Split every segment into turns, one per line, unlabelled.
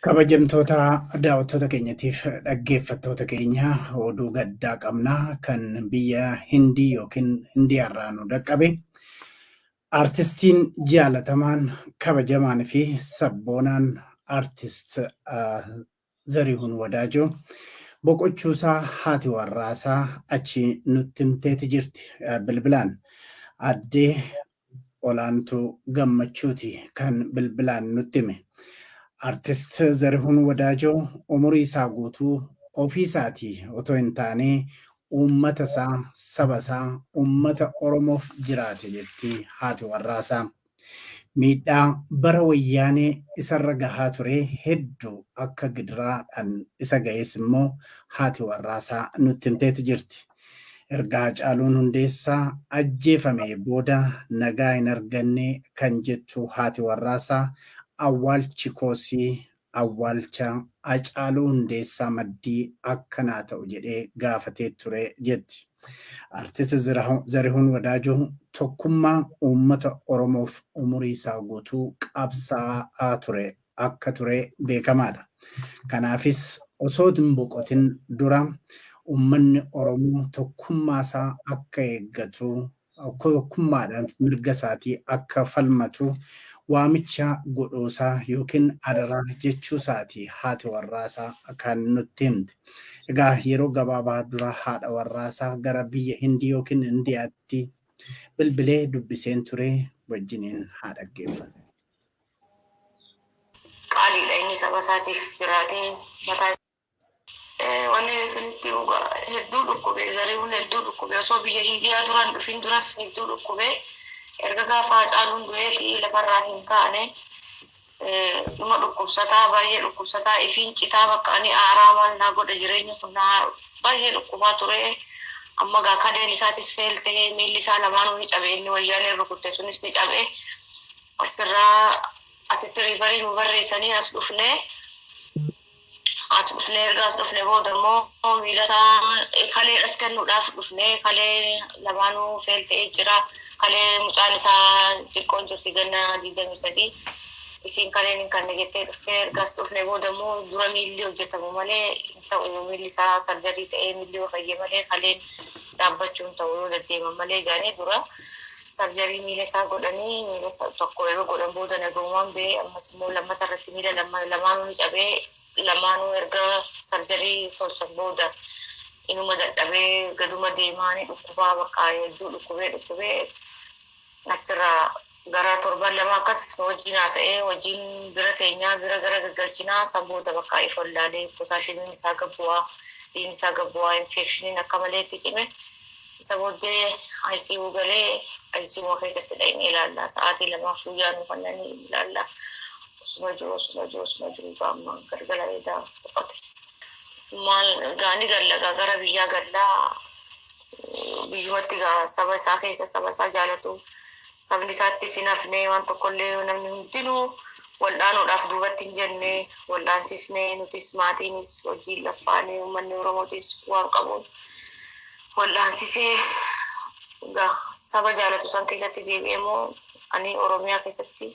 Kabajamtoota daawwattoota keenyatiif dhaggeeffattoota keenya oduu gaddaa qabnaa kan biyya Hindii yookiin Indiyaarraa nu dhaqqabe. Artistiin jaalatamaan kabajamaan fi sabboonaan artist Zarihuun Wadaajoo boqochuusaa haati warraasaa achi nutti himteeti jirti. Bilbilaan addee olaantuu gammachuuti kan bilbilaan nutti hime. Artist Zarihuun Wadaajoo umurii isaa guutuu ofii isaatii otoo hin taane uummata isaa, saba isaa, uummata Oromoof jiraate jetti haati warraasaa. Miidhaa bara wayyaanee isarra gahaa ture hedduu akka gidiraadhaan isa ga'es immoo haati warraasaa nutti himteeti jirti. Erga Hacaaluun Hundeessaa ajjeefamee booda nagaa hin arganne kan jettu haati warraasaa awwaalchi koosii awwaalcha Hacaaluu Hundeessaa maddii akkanaa ta'u jedhee gaafatee ture jetti. Artist Zarihuun Wadaajoo tokkummaa uummata Oromoof umurii isaa guutuu qabsaa'aa ture akka ture beekamaadha. Kanaafis osoo hin boqotin dura uummanni Oromoo tokkummaa isaa akka eeggatu, tokkummaadhaan mirga isaatii akka falmatu waamicha godhoosaa yookiin adaraa jechuu isaatii haati warraasaa kan nutti himte. Egaa yeroo gabaabaa dura haadha warraasaa gara biyya Hindii yookiin Indiyaatti bilbilee dubbiseen ture wajjiniin haa dhaggeeffannu.
Qaaliidha inni saba isaatiif jiraatee mataa wanni isinitti hedduu dhukkubee Zarihuun hedduu dhukkubee osoo biyya Hindiyaa duraan dhufin duras hedduu dhukkubee erga gaafa Hacaaluun du'eetii lafarraa hin kaane dhuma dhukkubsataa baay'ee dhukkubsataa ifiin citaa bakka ani aaraa maal naa godha jireenya kun baay'ee dhukkubaa ture. Amma gaa kadeen isaatis feeltee miilli isaa lamaanuu ni cabee inni wayyaanee rukutte sunis ni cabee achirraa asitti riifarii nu barreessanii as dhufnee erga as dhufne booda immoo miila isaa kaleedhas kennuudhaaf dhufnee kalee lamaanuu feeltee jira. Kalee mucaan isaa xiqqoon jirti ganna 23 isiin kaleen hin kanne jettee dhuftee erga as dhufne booda immoo dura miilli hojjetamu malee ta'u miilli isaa sarjarii ta'ee miilli fayyee malee kaleen dhaabbachuun ta'u yoo deddeeman malee jaanii dura sarjarii miila isaa godhanii miila tokko yeroo godhan booda nagaumaan bee ammas immoo lammata irratti miila lamaanuu ni cabee lamaanuu erga sarjarii tolchan booda inuma dadhabee gaduma deemaanii dhukkubaa bakka hedduu dhukkubee achirraa gara torban lama akkas wajjin haasa'ee wajjin bira teenyaa bira gara gaggalchinaa sammooda bakka ifollaalee pootaashiimiin isaa gabbu'aa dhiigni isaa gabbu'aa infekshiniin akka malee itti cime isa booddee ICU galee ICU keessatti dhaqnee ilaallaa sa'aatii lamaaf guyyaa nu fannanii ilaallaa osuma jiru baamma gargara eedaa boqote. Maal gaanii gallagaa gara biyyaa gallaa biyyumatti gaa saba isaa keessa saba isaa jaalatu sabni isaatti sinafnee waan tokkollee namni hundinuu waldhaanuudhaaf duubatti hin jenne waldhaansisnee nutis maatiinis wajjin laffaanee uummanni Oromootis waan qabuun waldhaansisee gaa saba jaalatu san keessatti deebi'emoo ani Oromiyaa keessatti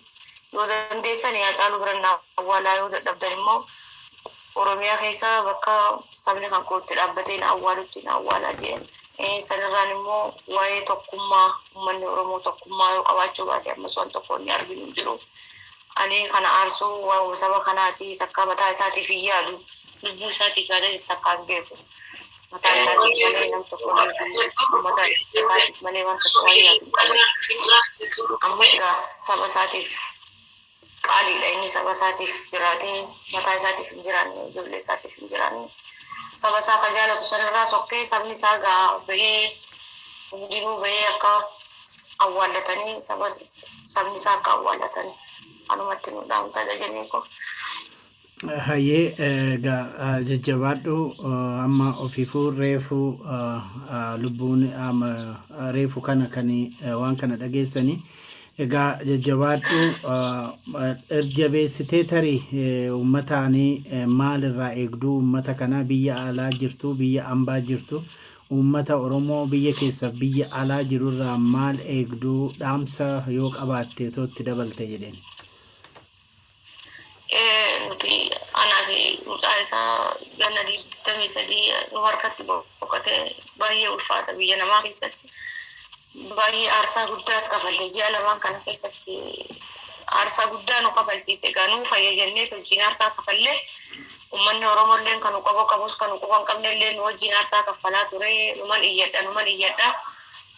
yoo dandeessanii Hacaaluu bira awwaalaa yoo dadhabdan immoo Oromiyaa keessa bakka sabni kan kootti dhaabbatee awwaalutti awwaalaa jedhan. Sanirraan immoo waa'ee tokkummaa uummanni Oromoo tokkummaa yoo qabaachuu baate ammas waan tokko inni arginu jiru. Ani kana aarsuu waa saba kanaati takka mataa isaatiif hin yaadu lubbuu isaatiif yaadee takka hin beeku. Mataa isaatiif malee nam tokko mataa isaatiif malee waan tokko waan yaadu. Ammas gaa saba isaatiif qaaliidha inni saba isaatiif jiraatee mataa isaatiif hin jiraanne ijoollee isaatiif hin jiraanne. Saba isaa kan jaalatu sanirraa sokkee sabni isaa gaa bahee hundinuu bahee akka awwaallatanii sabni isaa akka awwaallatanii anumatti nu dhaamtadha jennee ko.
Hayyee jajjabaadhu amma ofiifuu reefuu lubbuun reefu kana kan waan kana dhageessanii. Egaa jajjabaadhu jabeessitee tarii uummataanii maalirraa eegduu uummata kana biyya alaa jirtu biyya ambaa jirtu uummata Oromoo biyya keessa biyya alaa jirurraa maal eegduu dhaamsa yoo qabaatte tootti dabalte jedheen.
Nuti kanaaf mucaa isaa ganna 23 nu harkatti boqotee baay'ee ulfaata biyya namaa keessatti baay'ee aarsaa guddaas kafalle ji'a lamaan kana keessatti aarsaa guddaa nu kafalchiise ganuu fayyadannee wajjin aarsaa kafalle ummanni Oromolleen kan qabus kan quban qabnellee nu wajjin aarsaa kafalaa ture numan iyyadha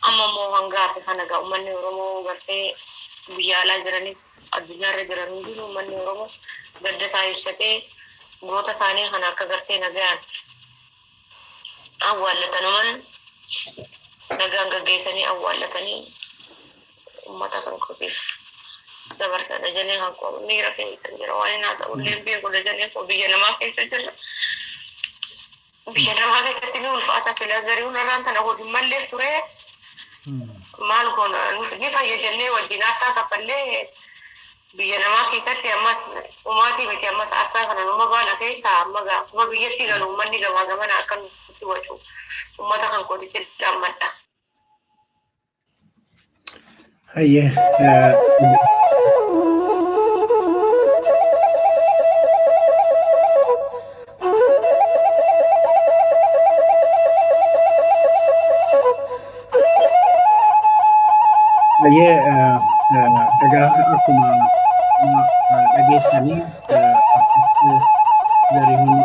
amma immoo hangaafe kana gaa ummanni Oromoo gartee biyya alaa jiranis addunyaarra jiran hundi ummanni Oromoo gadda isaa ibsatee goota isaanii kan akka gartee nagaan awwaallatanuman nagaan gaggeessanii awwaallatanii ummata kan kutiif dabarsa dajanii kan qabu miira keessa jira waan naasa ulleen beeku dajanii ko biyya namaa keessa jira biyya namaa keessatti ni ulfaata sila zariun irraan tana godhin malleef ture maal goona ni fayyadannee wajjin aarsaa kaffallee biyya namaa keessatti ammas umaatii miti ammas aarsaa kana numa baala keessa amma kuma biyyatti galu ummanni gamaa gamana akka nutti wacu ummata kan kootitti dhaammadha.
Hayyee egaa akkuma dhageessanii Zarihuun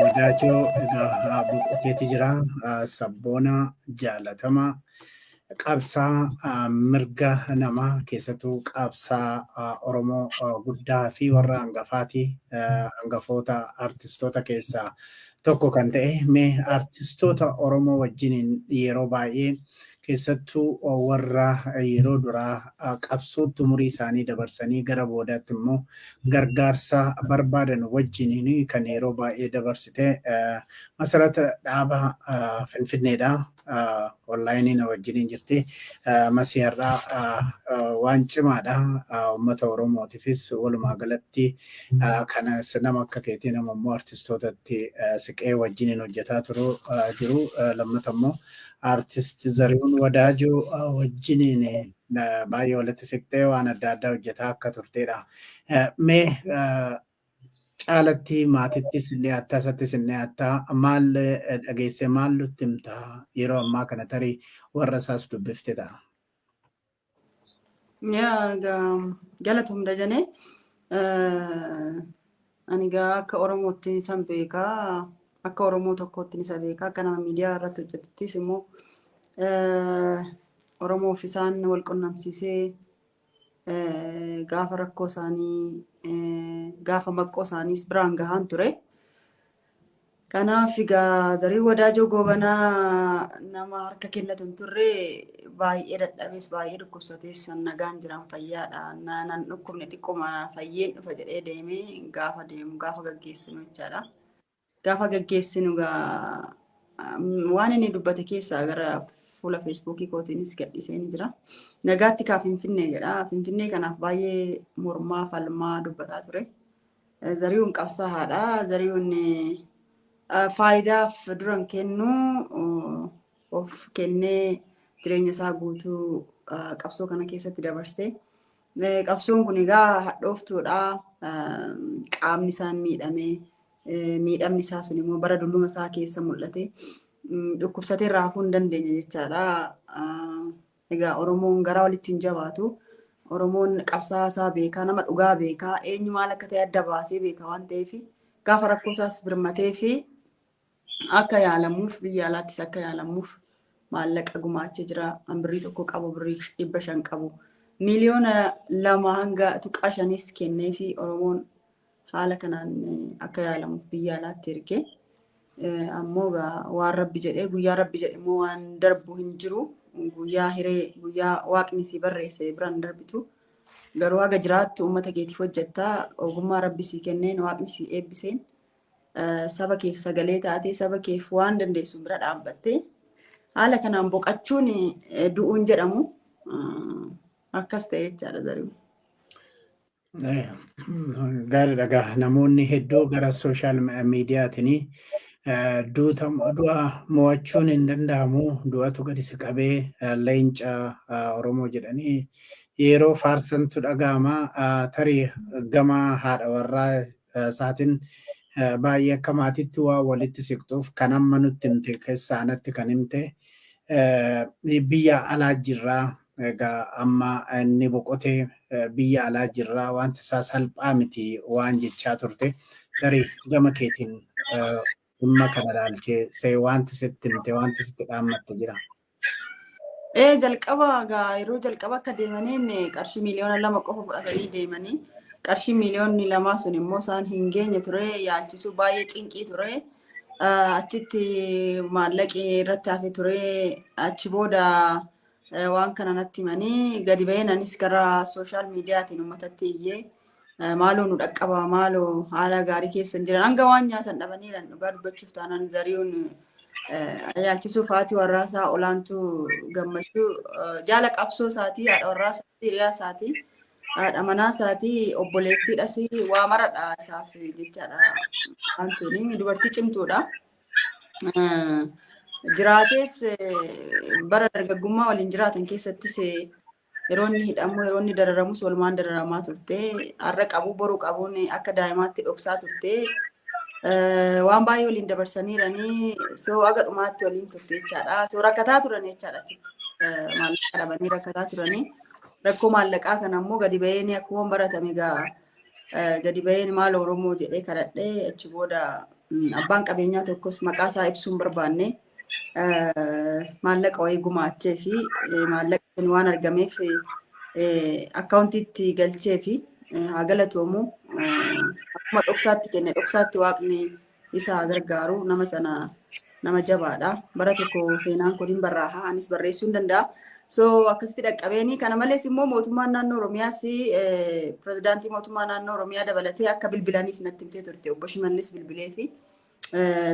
Wadaajoo egaa boqoteeti jira. Sabboona jaalatamaa qabsaa mirga namaa keessattuu qabsaa Oromoo guddaa fi warra hangafoota artistoota keessaa tokko kan ta'e mee artistoota Oromoo wajjin yeroo baay'ee keessattuu warra yeroo duraa qabsootti umurii isaanii dabarsanii gara boodaatti immoo gargaarsa barbaadan wajjin kan yeroo baay'ee dabarsite masarata dhaaba Finfinneedha. Onlaayinii na wajjin jirti. Masiyarraa waan cimaadha. Uummata Oromootiifis walumaa galatti kana nama akka keetii nama immoo artistootatti siqee wajjin hojjetaa jiru. Lammata immoo artist Zarihuun Wadaajoo wajjin baay'ee walitti siqtee waan adda addaa hojjetaa akka turtedha. Mee caalatti maatittis illee hattaa isattis illee hattaa maal dhageesse maal nutti himta yeroo ammaa kana tarii warra isaas dubbifte ta'a.
Galatoom Dajanee ani gaa akka Oromootti isan beekaa akka Oromoo tokkootti isa beekaa akka nama miidiyaa irratti hojjetuttis immoo Oromoof isaan wal qunnamsiisee gaafa rakkoo isaanii gaafa maqqoo isaaniis biraan gahaan ture. Kanaaf egaa Zarihuun Wadaajoo goobanaa nama harka kennatan turre baay'ee dadhabees baay'ee dhukkubsatees nagaan jiran fayyaadha. Nan dhukkubne xiqquma fayyeen dhufa jedhee deemee gaafa deemu gaafa gaggeessinu jechaadha. Gaafa gaggeessinu waan inni dubbate keessaa gara fuula Feesbuukii kootiinis gadhiisee ni jira. Nagaatti kaa Finfinnee jedha. Finfinnee kanaaf baay'ee mormaa falmaa dubbataa ture. Zarihuun qabsaa'aadha. Zarihuun faayidaaf duran kennu of kennee jireenya isaa guutuu qabsoo kana keessatti dabarsee. Qabsoon kun egaa hadhooftuudha. Qaamni isaa miidhamee miidhamni isaa sun immoo bara dulluma isaa keessa mul'ate. Dhukkubsatee raafuu hin dandeenye jechaadha. Egaa Oromoon gara walitti hin jabaatu. Oromoon qabsaa'aa isaa beekaa, nama dhugaa beekaa, eenyu maal akka ta'e adda baasee beekaa waan ta'eef gaafa rakkoo isaas birmatee fi akka yaalamuuf biyya alaattis akka yaalamuuf maallaqa gumaachee jira. Birrii tokko qabu, birrii 500 qabu. Miliyoona 2 hanga tuqaa 5 kennee fi Oromoon haala kanaan akka yaalamuuf biyya alaatti ergee. Ammoo waan Rabbi jedhee guyyaa Rabbi jedhe immoo waan darbu hin jiru. Guyyaa hiree guyyaa waaqni si barreesse biraan darbitu. Garuu haga jiraattu uummata keetiif hojjettaa ogummaa Rabbi si kenneen waaqni si eebbiseen saba keef sagalee taatee saba keef waan dandeessu bira dhaabbattee haala kanaan boqachuun du'uun jedhamu akkas ta'e jechaadha Zarihuun.
Gaariidha. Namoonni hedduu gara sooshaal miidiyaatiin du'a mo'achuun hin danda'amu. Du'atu gadi si qabee leenca Oromoo jedhanii yeroo faarsantu dhaga'ama. Tarii gama haadha warraa isaatiin baay'ee akka maatiitti waa walitti siqtuuf kan amma nutti himte keessaanatti kan himte biyya alaa jirraa egaa amma inni boqotee biyya alaa jirraa wanti isaa salphaa miti waan jechaa turte garii gama keetiin dhimma kana ilaalchee see wanti sitti himte wanti sitti dhaammatte jira.
Jalqaba yeroo jalqaba akka deemaniin qarshii miliyoona 2 qofa fudhatanii deemanii qarshii miliyoonni 2 sun immoo isaan hin geenye ture yaalchisuu baay'ee cinqii ture. Achitti maallaqi irratti hafe ture achi booda waan kana natti himanii gadi ba'een anis gara sooshaal miidiyaatiin uummatatti iyyee maaloo nu dhaqqaba maaloo haala gaarii keessa hin jiran hanga waan nyaatan dhabaniiran dhugaa dubbachuuf taanaan Zarihuun yaalchisuuf haati warraasaa olaantuu gammachuu jaala qabsoo isaatii haadha warraasaa hiriyaa isaatii haadha manaa isaatii obboleettiidhas waa maradha isaaf jechaadha. Wantoonni dubartii cimtuudha. Jiraates bara dargaggummaa waliin jiraatan keessattis yeroo inni hidhamu yeroo inni dararamus walumaan dararamaa turte har'a qabu boru qabuun akka daa'imaatti dhoksaa turte. Waan baay'ee waliin dabarsaniiranii soo aga dhumaatti waliin turte jechaadha. Soo rakkataa turan jechaadha. Maallaqa dhabanii rakkataa turanii. Rakkoo maallaqaa kana immoo gadi ba'een akkuma baratame gadi ba'een maal Oromoo jedhee kadhadhee achi booda abbaan qabeenyaa tokkos maqaa isaa ibsuun barbaanne maallaqa wayii gumaachee fi maallaqa sun waan argameef akkaawuntiitti galchee fi haa galatoomu akkuma dhoksaatti kenne dhoksaatti waaqni isa gargaaru nama sana nama jabaadha. Bara tokko seenaan kun hin barraaha anis barreessuu hin danda'a. So akkasitti dhaqqabeeni kana malees immoo mootummaan naannoo Oromiyaas pirezidaantii mootummaa naannoo Oromiyaa dabalatee akka bilbilaniif natti himtee turte obbo Shimallis bilbilee fi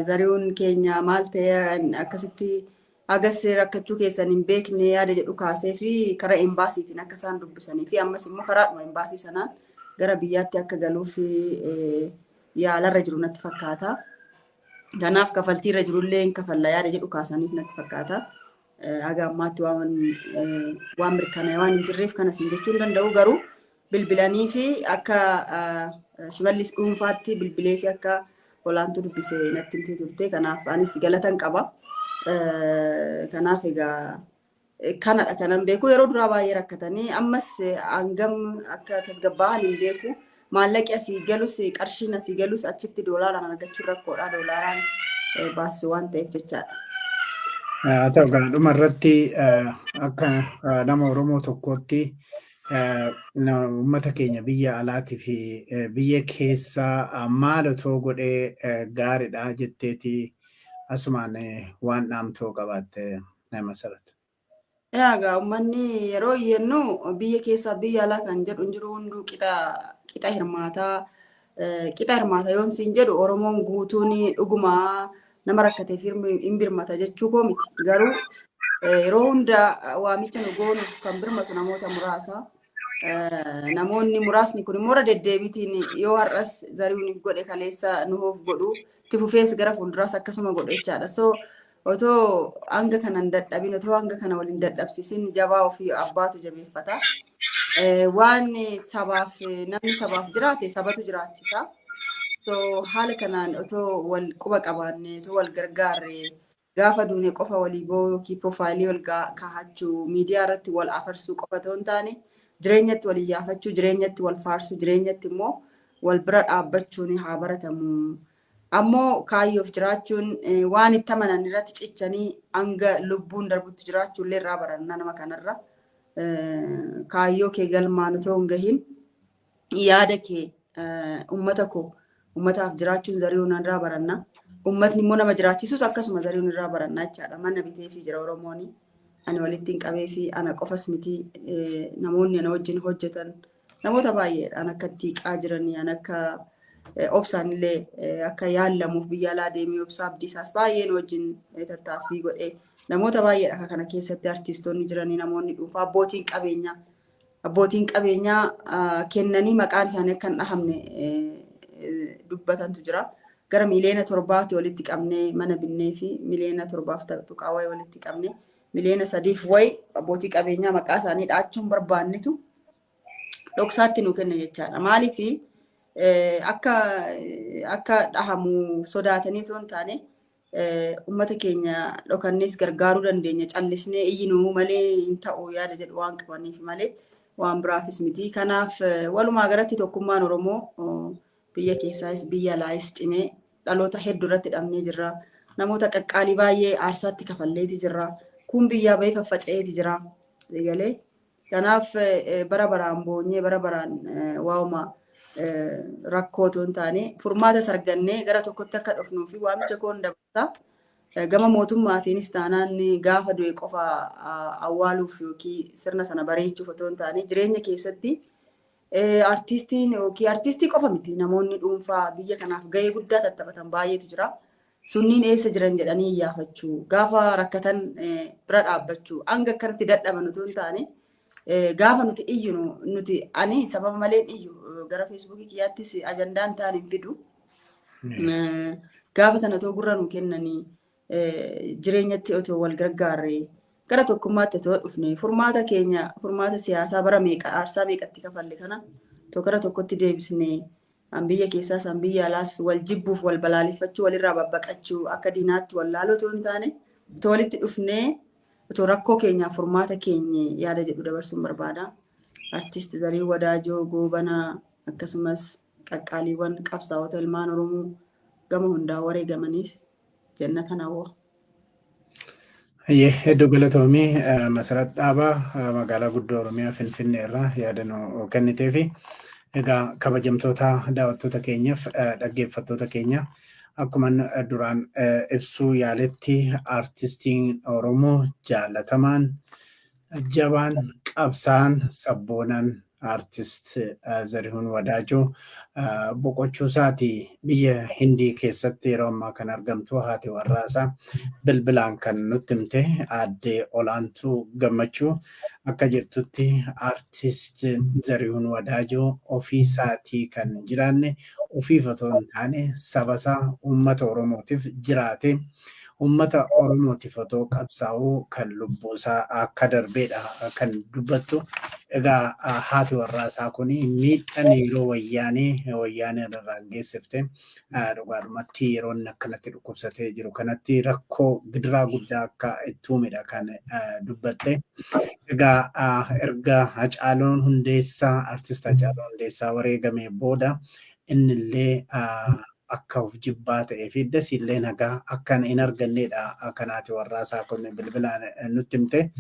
Zarihuun keenya maal ta'e akkasitti agas rakkachuu keessan hin beekne yaada jedhu kaasee fi karaa embaasiitiin akka isaan dubbisanii fi ammas immoo karaadhuma embaasii sanaan gara biyyaatti akka galuuf yaalarra jiru natti fakkaata. Kanaaf kafaltiirra jirullee hin kafalla yaada jedhu kaasaniif natti fakkaata. Aga ammaatti waan mirkanaa'e waan hin jirreef kanas hin jechuu hin danda'u garuu bilbilanii fi akka Shimallis dhuunfaatti bilbilee fi akka olaantuu dubbisee natti himtee turte. Kanaaf anis galatan qaba. Kanaaf egaa kanadha kanan beeku yeroo duraa baay'ee rakkatanii ammas hangam akka tasgabbaa'an hin beeku. Maallaqi asii galus qarshiin asii galus achitti doolaaraan argachuun rakkoodha. Doolaaraan baasisu waan ta'eef jechaadha.
Ta'u gaadhuma irratti akka nama Oromoo tokkootti uummata keenya biyya alaatii fi biyya keessaa maal otoo godhee gaariidha jetteeti asumaan waan dhaamtoo qabaatte nama sarata.
Egaa uummanni yeroo yennu biyya keessaa biyya alaa kan jedhu hin jiru hunduu qixa hirmaata yoon siin jedhu Oromoon guutuun dhugumaa nama rakkateef hin birmata jechuu koo miti. Garuu yeroo hunda waamicha nu goonuuf kan birmatu namoota muraasa. Namoonni muraasni kun immoo deddeebiitiin yoo har'as Zarihuun godhe kaleessa nuuf godhu itti fufees gara fuulduraas akkasuma godhe jechaadha. So otoo hanga kanan dadhabin otoo hanga kana waliin dadhabsiisin jabaa ofii abbaatu jabeeffata. Waan namni sabaaf jiraate sabatu jiraachisa. So haala kanaan otoo wal quba qabaanne otoo wal gargaarre gaafa duune qofa walii boo yookiin piroofaayilii wal kaahachuu miidiyaa irratti wal afarsuu qofa otoo hin taane jireenyatti wal iyyaafachuu jireenyatti wal faarsuu jireenyatti immoo wal bira dhaabbachuun haa baratamu. Ammoo kaayyoof jiraachuun waan itti amanan irratti cichanii hanga lubbuun darbutti jiraachuullee irraa baranna nama kanarra. Kaayyoo kee galmaan otoo hin gahin yaada kee uummataaf jiraachuun Zarihuun irraa baranna. Uummatni immoo nama jiraachisus akkasuma Zarihuun irraa baranna jechaadha. Mana bitee fi jira Oromoon. Ani walitti hin qabee fi ana qofas miti namoonni ana wajjin hojjetan namoota baay'eedha. An akka tiiqaa jiranii an akka obsaan illee akka yaallamuuf biyya alaa deemee obsaa abdiisaas baay'een wajjin tattaaffii godhee namoota baay'eedha kana keessatti artiistoonni jiranii namoonni dhuunfaa abbootiin qabeenyaa kennanii maqaan isaanii akka hin dhahamne dubbatantu jira. Gara miliyoona 7 walitti qabnee mana binnee fi miliyoona 7 tuqaa wayii walitti qabnee miliyoona 3 wayii abbootii qabeenyaa maqaa isaanii dhaachuun barbaannetu dhoksaatti nu kenna jechaadha. Maaliif akka dhahamu sodaatanii toon taane ummata keenya dhokannees gargaaruu dandeenya callisnee iyyinuu malee hin ta'u yaada jedhu waan qabaniif malee waan biraafis miti. Kanaaf walumaa galatti tokkummaan Oromoo biyya keessaas biyya alaayis cimee dhaloota hedduu irratti dhabnee jirra. Namoota qaqqaalii baay'ee aarsaatti kafalleeti jirra. Kun biyyaa bahee faffaca'eeti jira. Eegalee kanaaf bara baraan boonyee bara baraan waa'uma rakkoo toon taane furmaata sargannee gara tokkotti akka dhufnuu fi waamicha koon dabalata. Gama mootummaatiinis taanaan gaafa du'e qofa awwaaluuf yookiin sirna sana bareechuuf otoo hin taane jireenya keessatti artistiin yookiin artistii qofa miti namoonni dhuunfaa biyya kanaaf gahee guddaa tattaphatan baay'eetu jira. Sunniin eessa jiran jedhanii iyyaafachuu gaafa rakkatan bira dhaabbachuu hanga akkanatti dadhaban otoo hin taane gaafa nuti iyyinu nuti ani sababa malee iyyu gara feesbuukii kiyyaattis ajandaan ta'an hin fidu. Gaafa sana otoo gurra nu kennanii jireenyatti otoo wal gargaarree gara tokkummaatti otoo dhufne furmaata siyaasaa bara meeqa aarsaa meeqatti kafalle kana gara tokkotti deebisnee biyya keessaas biyya alaas wal jibbuuf wal balaaleffachuu walirraa babbaqachuu akka diinaatti wal laaloo otoo hin taane walitti dhufnee otoo rakkoo keenyaaf furmaata keenya yaada jedhu dabarsuun barbaada. Artiist Zarihuun Wadaajoo Goobanaa akkasumas qaqqaaliiwwan qabsaa'ota ilmaan Oromoo gama hundaa wareegamaniif jannata hawwa.
Hedduu galatoomii Masarat Dhaabaa magaalaa guddoo Oromiyaa Finfinnee irraa yaadannoo kennitee fi egaa kabajamtoota daawwattoota keenyaaf dhaggeeffattoota keenya akkuma duraan ibsuu yaaletti artistiin Oromoo jaalatamaan jabaan qabsaan sabboonaan artist Zarihuun Wadaajoo boqochuu isaatii biyya Hindii keessatti yeroo ammaa kan argamtu haati warraasaa bilbilaan kan nutti himte aadde Olaantuu Gammachuu akka jirtutti artist Zarihuun Wadaajoo ofii isaatii kan jiraanne ofiif otoo hin taane saba isaa uummata Oromootiif jiraate uummata Oromootiif otoo qabsaa'uu kan lubbuu isaa akka darbeedha kan dubbattu. Egaa haati warraasaa kun miidhaan yeroo wayyaanee irraan geessifte dhugaadhumatti yeroo inni akkanatti dhukkubsatee jiru kanatti rakkoo gidiraa guddaa akka itti uumedha kan dubbatte. Egaa erga Hacaaluun Hundeessaa artist Hacaaluun Hundeessaa wareegamee booda innillee akka of jibbaa ta'ee fi dasiillee nagaa akka hin arganneedha kan haati warraasaa kun bilbilaan nutti himte.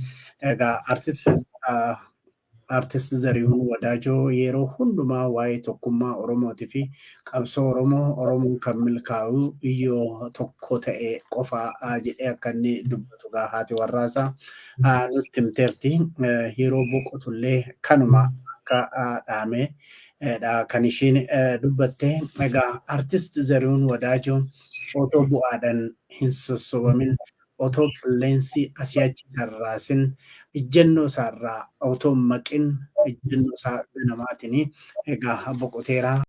Egaa artist Zarihuun Wadaajoo yeroo hundumaa waa'ee tokkummaa Oromootii fi qabsoo Oromoon kan milkaa'u yoo tokko ta'e qofa jedhee akka inni dubbatu haati warraasaa nutti himteerti. Yeroo boqotullee kanuma akka dhaame kan ishiin dubbatte. Egaa artist Zarihuun Wadaajoo otoo bu'aadhaan hin sossobamin otoo qilleensi asii achi sarraasin ejjennoo isaarraa otoo maqin ejjennoo isaa ganamaatiin egaa boqoteera.